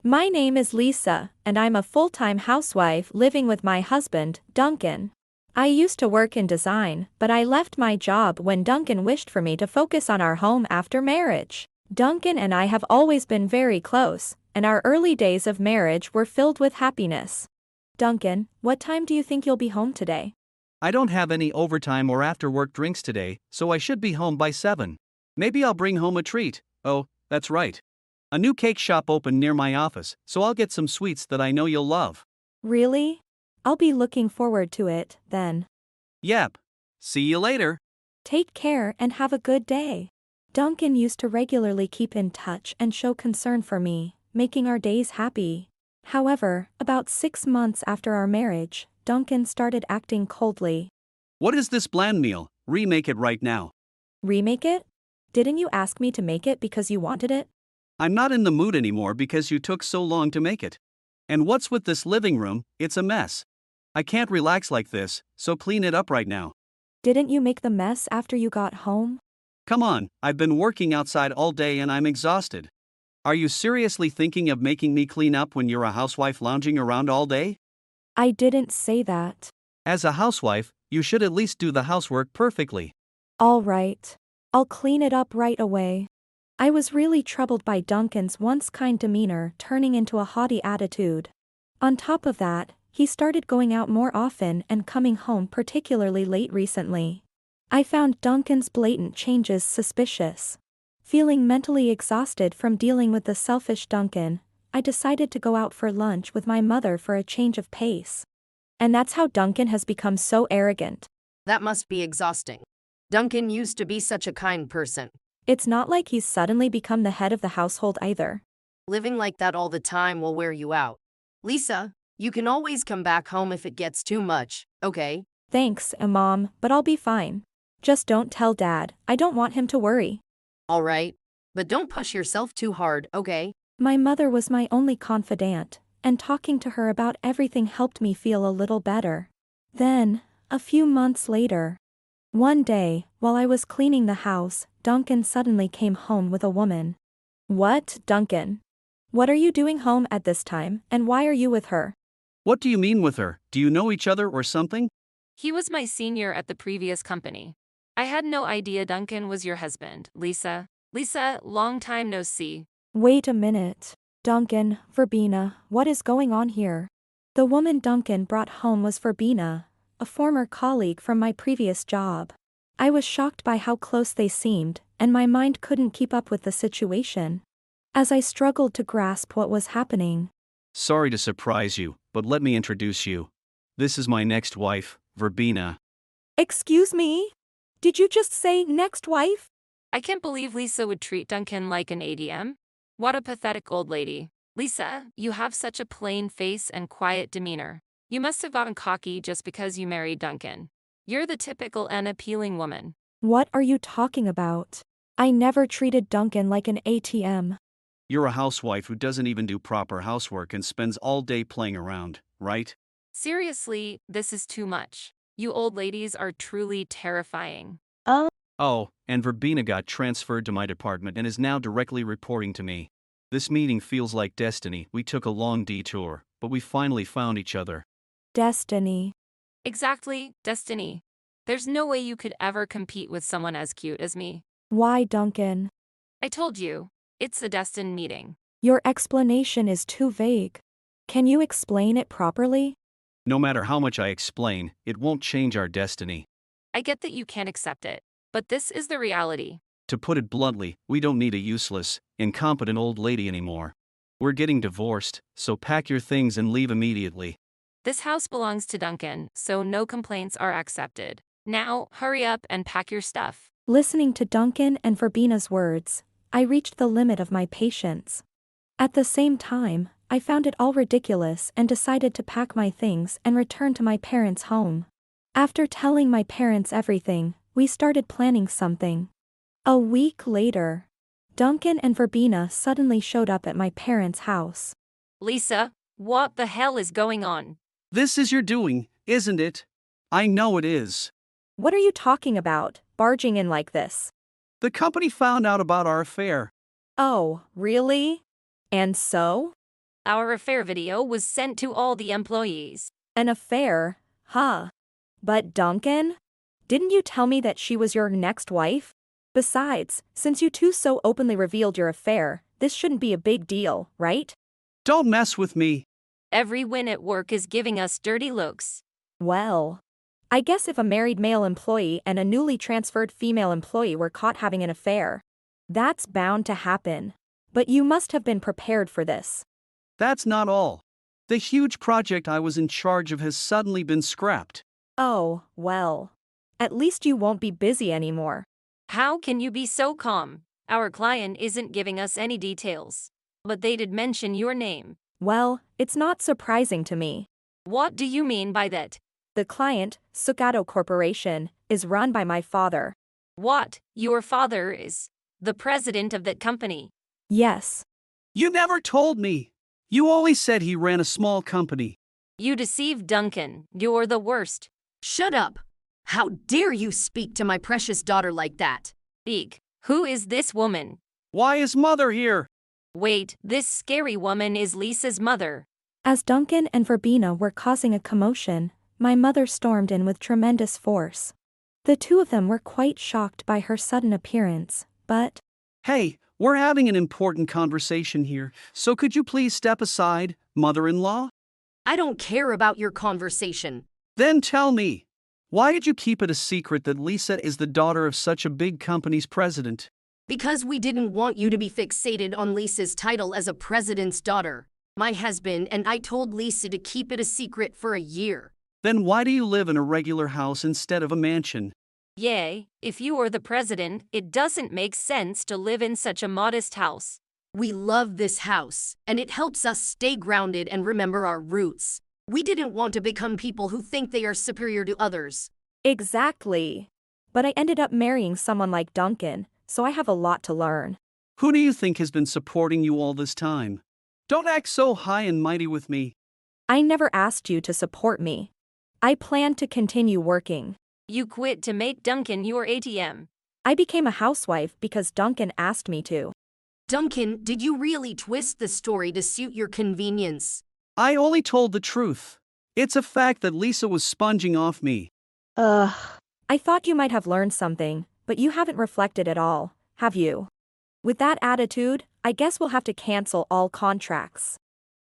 My name is Lisa, and I'm a full-time housewife living with my husband, Duncan. I used to work in design, but I left my job when Duncan wished for me to focus on our home after marriage. Duncan and I have always been very close, and our early days of marriage were filled with happiness. Duncan, what time do you think you'll be home today? I don't have any overtime or after-work drinks today, so I should be home by 7. Maybe I'll bring home a treat. Oh, that's right. A new cake shop opened near my office, so I'll get some sweets that I know you'll love. Really? I'll be looking forward to it, then. Yep. See you later. Take care and have a good day. Duncan used to regularly keep in touch and show concern for me, making our days happy. However, about 6 months after our marriage, Duncan started acting coldly. What is this bland meal? Remake it right now. Remake it? Didn't you ask me to make it because you wanted it? I'm not in the mood anymore because you took so long to make it. And what's with this living room? It's a mess. I can't relax like this, so clean it up right now. Didn't you make the mess after you got home? Come on, I've been working outside all day and I'm exhausted. Are you seriously thinking of making me clean up when you're a housewife lounging around all day? I didn't say that. As a housewife, you should at least do the housework perfectly. All right. I'll clean it up right away. I was really troubled by Duncan's once kind demeanor turning into a haughty attitude. On top of that, he started going out more often and coming home particularly late recently. I found Duncan's blatant changes suspicious. Feeling mentally exhausted from dealing with the selfish Duncan, I decided to go out for lunch with my mother for a change of pace. And that's how Duncan has become so arrogant. That must be exhausting. Duncan used to be such a kind person. It's not like he's suddenly become the head of the household either. Living like that all the time will wear you out. Lisa, you can always come back home if it gets too much, okay? Thanks, Mom, but I'll be fine. Just don't tell Dad, I don't want him to worry. All right. But don't push yourself too hard, okay? My mother was my only confidant, and talking to her about everything helped me feel a little better. Then, a few months later, one day, while I was cleaning the house, Duncan suddenly came home with a woman. What, Duncan? What are you doing home at this time, and why are you with her? What do you mean with her? Do you know each other or something? He was my senior at the previous company. I had no idea Duncan was your husband, Lisa. Lisa, long time no see. Wait a minute. Duncan, Verbena, what is going on here? The woman Duncan brought home was Verbena, a former colleague from my previous job. I was shocked by how close they seemed, and my mind couldn't keep up with the situation. As I struggled to grasp what was happening. Sorry to surprise you, but let me introduce you. This is my next wife, Verbena. Excuse me? Did you just say next wife? I can't believe Lisa would treat Duncan like an ADM. What a pathetic old lady. Lisa, you have such a plain face and quiet demeanor. You must have gotten cocky just because you married Duncan. You're the typical and appealing woman. What are you talking about? I never treated Duncan like an ATM. You're a housewife who doesn't even do proper housework and spends all day playing around, right? Seriously, this is too much. You old ladies are truly terrifying. Oh, and Verbena got transferred to my department and is now directly reporting to me. This meeting feels like destiny. We took a long detour, but we finally found each other. Destiny. Exactly, destiny. There's no way you could ever compete with someone as cute as me. Why, Duncan? I told you, it's a destined meeting. Your explanation is too vague. Can you explain it properly? No matter how much I explain, it won't change our destiny. I get that you can't accept it, but this is the reality. To put it bluntly, we don't need a useless, incompetent old lady anymore. We're getting divorced, so pack your things and leave immediately. This house belongs to Duncan, so no complaints are accepted. Now, hurry up and pack your stuff. Listening to Duncan and Verbena's words, I reached the limit of my patience. At the same time, I found it all ridiculous and decided to pack my things and return to my parents' home. After telling my parents everything, we started planning something. A week later, Duncan and Verbena suddenly showed up at my parents' house. Lisa, what the hell is going on? This is your doing, isn't it? I know it is. What are you talking about, barging in like this? The company found out about our affair. Oh, really? And so? Our affair video was sent to all the employees. An affair? Huh. But Duncan? Didn't you tell me that she was your next wife? Besides, since you two so openly revealed your affair, this shouldn't be a big deal, right? Don't mess with me. Every win at work is giving us dirty looks. Well, I guess if a married male employee and a newly transferred female employee were caught having an affair, that's bound to happen. But you must have been prepared for this. That's not all. The huge project I was in charge of has suddenly been scrapped. Oh, well. At least you won't be busy anymore. How can you be so calm? Our client isn't giving us any details. But they did mention your name. Well, it's not surprising to me. What do you mean by that? The client, Sukato Corporation, is run by my father. What? Your father is the president of that company? Yes. You never told me. You always said he ran a small company. You deceived Duncan. You're the worst. Shut up! How dare you speak to my precious daughter like that? Eek. Who is this woman? Why is Mother here? Wait, this scary woman is Lisa's mother. As Duncan and Verbena were causing a commotion, my mother stormed in with tremendous force. The two of them were quite shocked by her sudden appearance, but... Hey, we're having an important conversation here, so could you please step aside, mother-in-law? I don't care about your conversation. Then tell me, why did you keep it a secret that Lisa is the daughter of such a big company's president? Because we didn't want you to be fixated on Lisa's title as a president's daughter. My husband and I told Lisa to keep it a secret for a year. Then why do you live in a regular house instead of a mansion? Yay, if you are the president, it doesn't make sense to live in such a modest house. We love this house, and it helps us stay grounded and remember our roots. We didn't want to become people who think they are superior to others. Exactly. But I ended up marrying someone like Duncan, so I have a lot to learn. Who do you think has been supporting you all this time? Don't act so high and mighty with me. I never asked you to support me. I plan to continue working. You quit to make Duncan your ATM. I became a housewife because Duncan asked me to. Duncan, did you really twist the story to suit your convenience? I only told the truth. It's a fact that Lisa was sponging off me. I thought you might have learned something, but you haven't reflected at all, have you? With that attitude, I guess we'll have to cancel all contracts.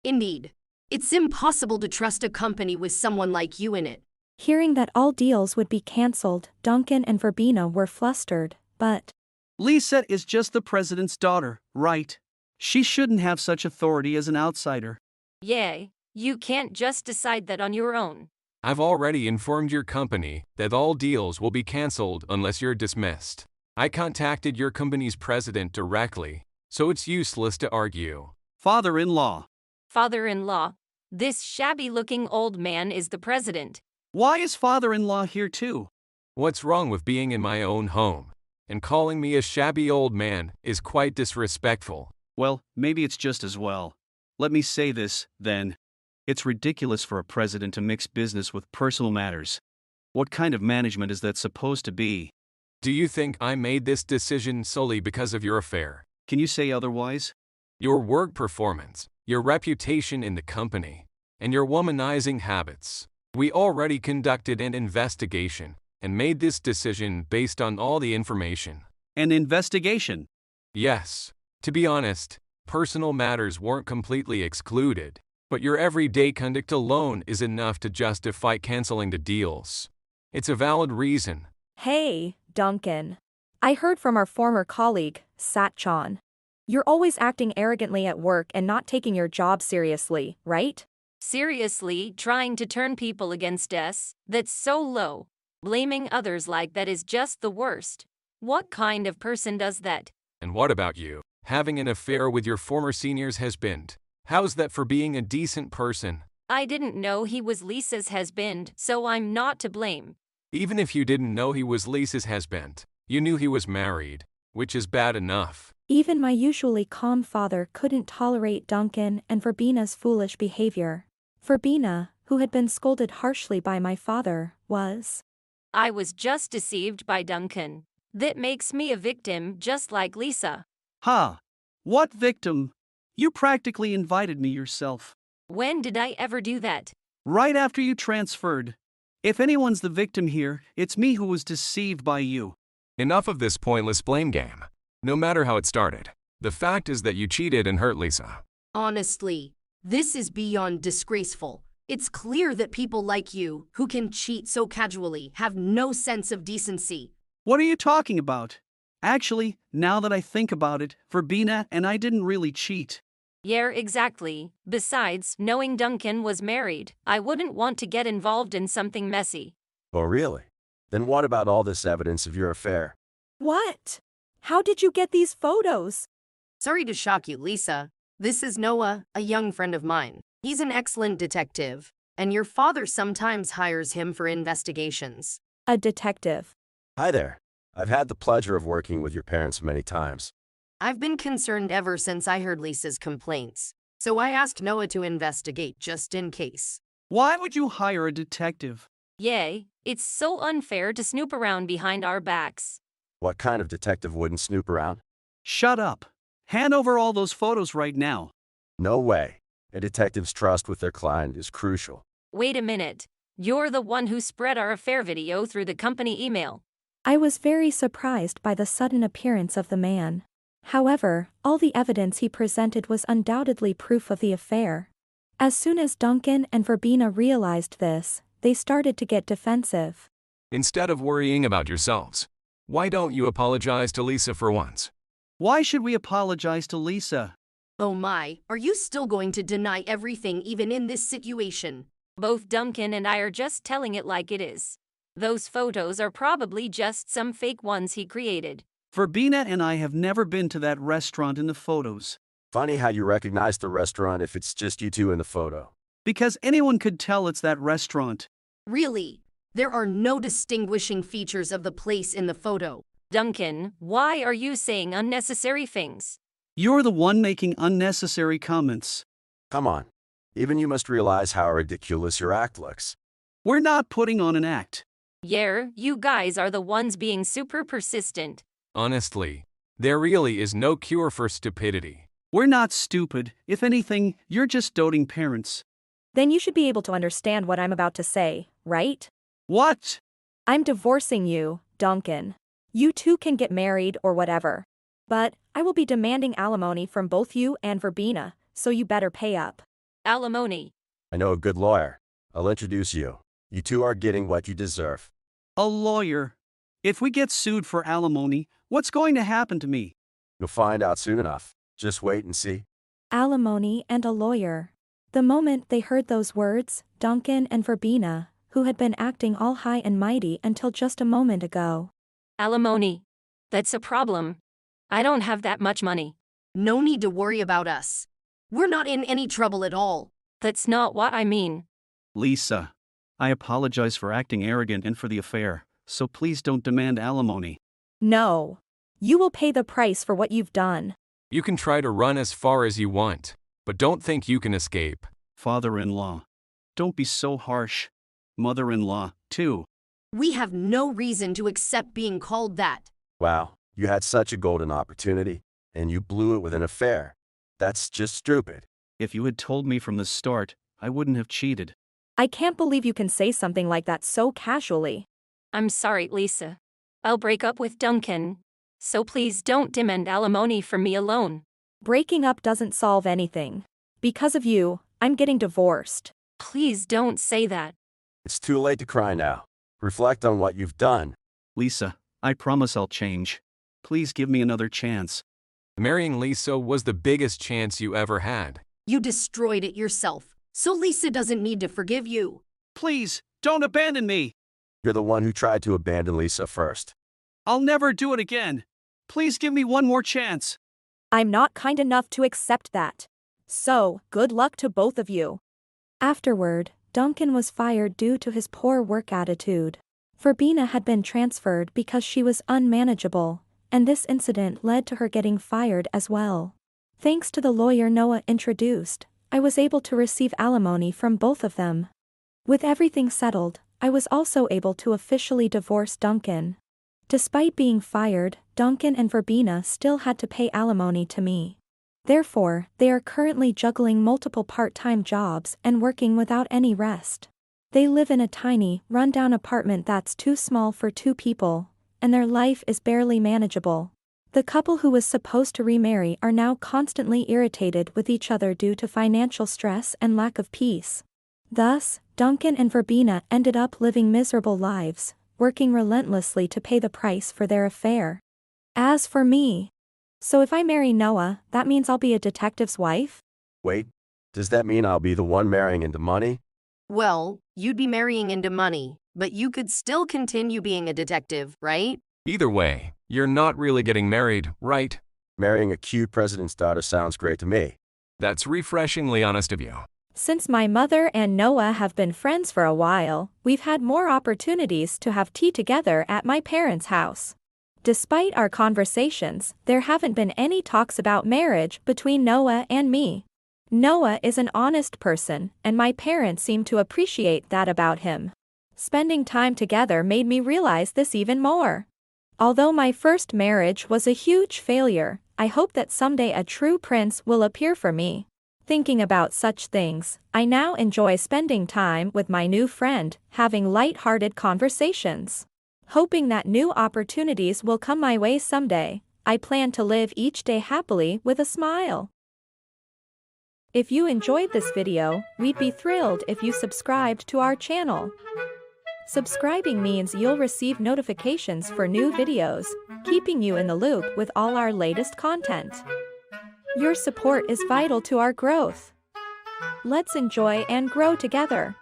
Indeed. It's impossible to trust a company with someone like you in it. Hearing that all deals would be cancelled, Duncan and Verbena were flustered, but... Lisa is just the president's daughter, right? She shouldn't have such authority as an outsider. Yay, you can't just decide that on your own. I've already informed your company that all deals will be cancelled unless you're dismissed. I contacted your company's president directly, so it's useless to argue. Father-in-law. Father-in-law. This shabby-looking old man is the president. Why is father-in-law here too? What's wrong with being in my own home? And calling me a shabby old man is quite disrespectful. Well, maybe it's just as well. Let me say this, then. It's ridiculous for a president to mix business with personal matters. What kind of management is that supposed to be? Do you think I made this decision solely because of your affair? Can you say otherwise? Your work performance, your reputation in the company, and your womanizing habits. We already conducted an investigation and made this decision based on all the information. An investigation? Yes. To be honest, personal matters weren't completely excluded, but your everyday conduct alone is enough to justify canceling the deals. It's a valid reason. Hey, Duncan. I heard from our former colleague, Satchan. You're always acting arrogantly at work and not taking your job seriously, right? Seriously, trying to turn people against us? That's so low. Blaming others like that is just the worst. What kind of person does that? And what about you? Having an affair with your former senior's husband? How's that for being a decent person? I didn't know he was Lisa's husband, so I'm not to blame. Even if you didn't know he was Lisa's husband, you knew he was married, which is bad enough. Even my usually calm father couldn't tolerate Duncan and Verbena's foolish behavior. Verbena, who had been scolded harshly by my father, was... I was just deceived by Duncan. That makes me a victim just like Lisa. Ha! What victim? You practically invited me yourself. When did I ever do that? Right after you transferred. If anyone's the victim here, it's me who was deceived by you. Enough of this pointless blame game. No matter how it started, the fact is that you cheated and hurt Lisa. Honestly, this is beyond disgraceful. It's clear that people like you, who can cheat so casually, have no sense of decency. What are you talking about? Actually, now that I think about it, Verbena and I didn't really cheat. Yeah, exactly. Besides, knowing Duncan was married, I wouldn't want to get involved in something messy. Oh, really? Then what about all this evidence of your affair? What? How did you get these photos? Sorry to shock you, Lisa. This is Noah, a young friend of mine. He's an excellent detective, and your father sometimes hires him for investigations. A detective. Hi there. I've had the pleasure of working with your parents many times. I've been concerned ever since I heard Lisa's complaints, so I asked Noah to investigate just in case. Why would you hire a detective? Yay, it's so unfair to snoop around behind our backs. What kind of detective wouldn't snoop around? Shut up. Hand over all those photos right now. No way. A detective's trust with their client is crucial. Wait a minute. You're the one who spread our affair video through the company email. I was very surprised by the sudden appearance of the man. However, all the evidence he presented was undoubtedly proof of the affair. As soon as Duncan and Verbena realized this, they started to get defensive. Instead of worrying about yourselves, why don't you apologize to Lisa for once? Why should we apologize to Lisa? Oh my, are you still going to deny everything even in this situation? Both Duncan and I are just telling it like it is. Those photos are probably just some fake ones he created. Verbena and I have never been to that restaurant in the photos. Funny how you recognize the restaurant if it's just you two in the photo. Because anyone could tell it's that restaurant. Really? There are no distinguishing features of the place in the photo. Duncan, why are you saying unnecessary things? You're the one making unnecessary comments. Come on. Even you must realize how ridiculous your act looks. We're not putting on an act. Yeah, you guys are the ones being super persistent. Honestly, there really is no cure for stupidity. We're not stupid. If anything, you're just doting parents. Then you should be able to understand what I'm about to say, right? What? I'm divorcing you, Duncan. You two can get married or whatever. But I will be demanding alimony from both you and Verbena, so you better pay up. Alimony. I know a good lawyer. I'll introduce you. You two are getting what you deserve. A lawyer. If we get sued for alimony, what's going to happen to me? You'll find out soon enough. Just wait and see. Alimony and a lawyer. The moment they heard those words, Duncan and Verbena, who had been acting all high and mighty until just a moment ago. Alimony. That's a problem. I don't have that much money. No need to worry about us. We're not in any trouble at all. That's not what I mean. Lisa, I apologize for acting arrogant and for the affair, so please don't demand alimony. No. You will pay the price for what you've done. You can try to run as far as you want, but don't think you can escape. Father-in-law. Don't be so harsh. Mother-in-law, too. We have no reason to accept being called that. Wow, you had such a golden opportunity, and you blew it with an affair. That's just stupid. If you had told me from the start, I wouldn't have cheated. I can't believe you can say something like that so casually. I'm sorry, Lisa. I'll break up with Duncan. So please don't demand alimony from me alone. Breaking up doesn't solve anything. Because of you, I'm getting divorced. Please don't say that. It's too late to cry now. Reflect on what you've done. Lisa, I promise I'll change. Please give me another chance. Marrying Lisa was the biggest chance you ever had. You destroyed it yourself, so Lisa doesn't need to forgive you. Please, don't abandon me. You're the one who tried to abandon Lisa first. I'll never do it again. Please give me one more chance. I'm not kind enough to accept that. So, good luck to both of you. Afterward, Duncan was fired due to his poor work attitude. Verbena had been transferred because she was unmanageable, and this incident led to her getting fired as well. Thanks to the lawyer Noah introduced, I was able to receive alimony from both of them. With everything settled, I was also able to officially divorce Duncan. Despite being fired, Duncan and Verbena still had to pay alimony to me. Therefore, they are currently juggling multiple part-time jobs and working without any rest. They live in a tiny, run-down apartment that's too small for 2 people, and their life is barely manageable. The couple who was supposed to remarry are now constantly irritated with each other due to financial stress and lack of peace. Thus, Duncan and Verbena ended up living miserable lives, working relentlessly to pay the price for their affair. As for me, so if I marry Noah, that means I'll be a detective's wife? Wait, does that mean I'll be the one marrying into money? Well, you'd be marrying into money, but you could still continue being a detective, right? Either way, you're not really getting married, right? Marrying a cute president's daughter sounds great to me. That's refreshingly honest of you. Since my mother and Noah have been friends for a while, we've had more opportunities to have tea together at my parents' house. Despite our conversations, there haven't been any talks about marriage between Noah and me. Noah is an honest person, and my parents seem to appreciate that about him. Spending time together made me realize this even more. Although my first marriage was a huge failure, I hope that someday a true prince will appear for me. Thinking about such things, I now enjoy spending time with my new friend, having light-hearted conversations. Hoping that new opportunities will come my way someday, I plan to live each day happily with a smile. If you enjoyed this video, we'd be thrilled if you subscribed to our channel. Subscribing means you'll receive notifications for new videos, keeping you in the loop with all our latest content. Your support is vital to our growth. Let's enjoy and grow together.